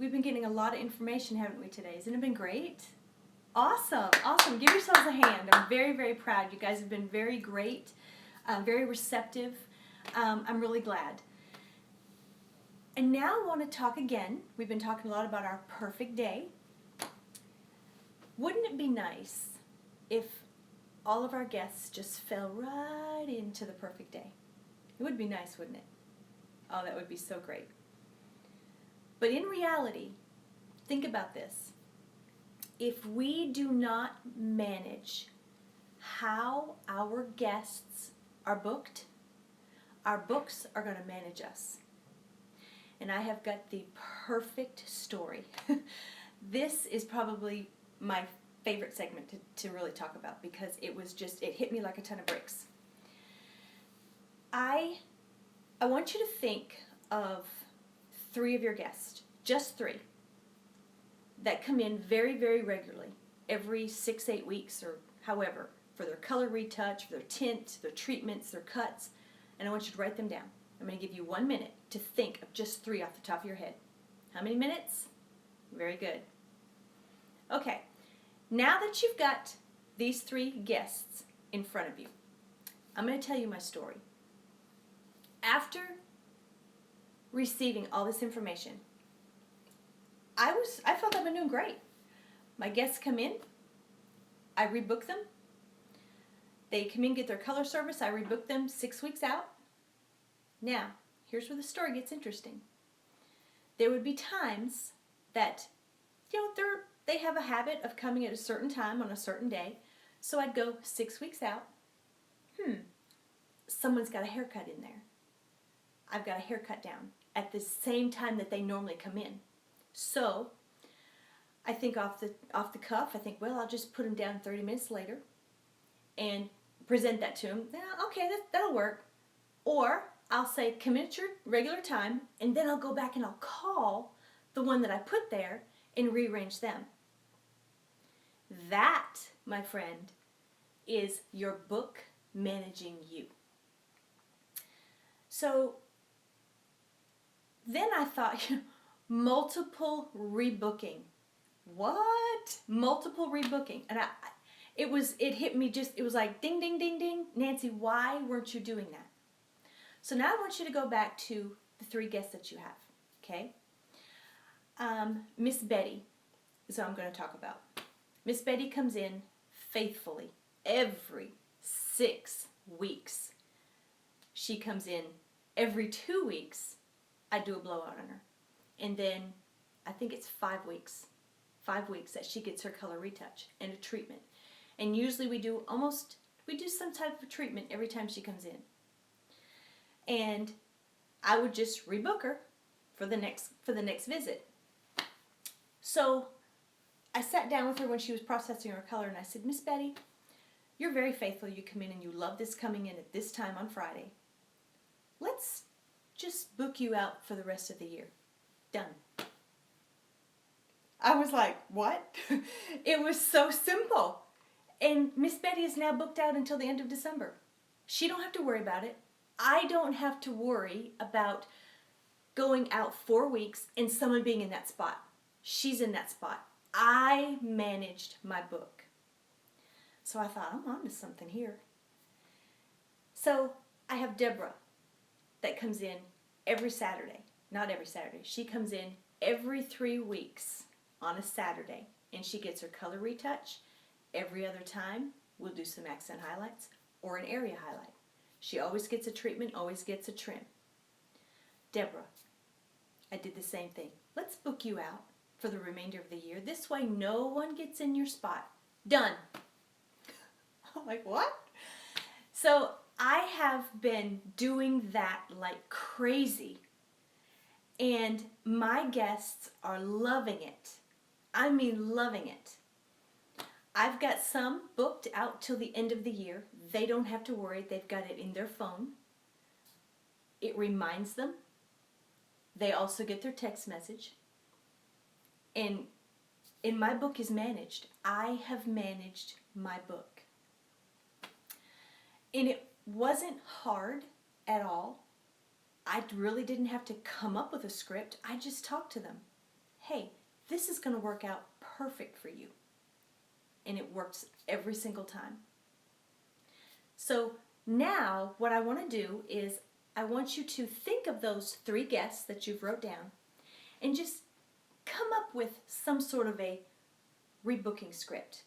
We've been getting a lot of information, haven't we, today? Hasn't it been great? Awesome, awesome. Give yourselves a hand. I'm very, very proud. You guys have been very great, very receptive. I'm really glad. And now I want to talk again. We've been talking a lot about our perfect day. Wouldn't it be nice if all of our guests just fell right into the perfect day? It would be nice, wouldn't it? Oh, that would be so great. But in reality, think about this. If we do not manage how our guests are booked, our books are going to manage us. And I have got the perfect story. This is probably my favorite segment to really talk about because it hit me like a ton of bricks. I want you to think of 3 of your guests, just 3, that come in very, very regularly, every 6-8 weeks or however, for their color retouch, for their tint, their treatments, their cuts, and I want you to write them down. I'm going to give you 1 minute to think of just 3 off the top of your head. How many minutes? Very good. Okay, now that you've got these 3 guests in front of you, I'm going to tell you my story. After receiving all this information, I felt I've been doing great. My guests come in, I rebook them. They come in, get their color service, I rebook them 6 weeks out. Now, here's where the story gets interesting. There would be times that, they have a habit of coming at a certain time on a certain day, so I'd go 6 weeks out. Someone's got a haircut in there. I've got a haircut down at the same time that they normally come in. So I think off the cuff, I think, well, I'll just put them down 30 minutes later and present that to them. Yeah, okay, that'll work. Or I'll say, come in at your regular time, and then I'll go back and I'll call the one that I put there and rearrange them. That, my friend, is your book managing you. So then I thought, multiple rebooking. What? Multiple rebooking. And it hit me it was like ding, ding, ding, ding. Nancy, why weren't you doing that? So now I want you to go back to the 3 guests that you have, okay? Miss Betty is what I'm going to talk about. Miss Betty comes in faithfully every 6 weeks. She comes in every 2 weeks. I do a blowout on her. And then I think it's 5 weeks. 5 weeks that she gets her color retouch and a treatment. And usually we do some type of treatment every time she comes in. And I would just rebook her for the next visit. So I sat down with her when she was processing her color and I said, Miss Betty, you're very faithful. You come in and you love this coming in at this time on Friday. Let's just book you out for the rest of the year. Done. I was like, what? It was so simple. And Miss Betty is now booked out until the end of December. She don't have to worry about it. I don't have to worry about going out 4 weeks and someone being in that spot. She's in that spot. I managed my book. So I thought, I'm on to something here. So I have Deborah that comes in every Saturday. Not every Saturday. She comes in every 3 weeks on a Saturday. And she gets her color retouch. Every other time, we'll do some accent highlights or an area highlight. She always gets a treatment, always gets a trim. Deborah, I did the same thing. Let's book you out for the remainder of the year. This way, no one gets in your spot. Done. I'm like, what? So I have been doing that like crazy. And my guests are loving it. I mean, loving it. I've got some booked out till the end of the year. They don't have to worry. They've got it in their phone. It reminds them. They also get their text message. And my book is managed. I have managed my book. And it wasn't hard at all. I really didn't have to come up with a script. I just talked to them. hey, this is going to work out perfect for you. And it works every single time. So now what I want to do is I want you to think of those 3 guests that you've wrote down and just come up with some sort of a rebooking script.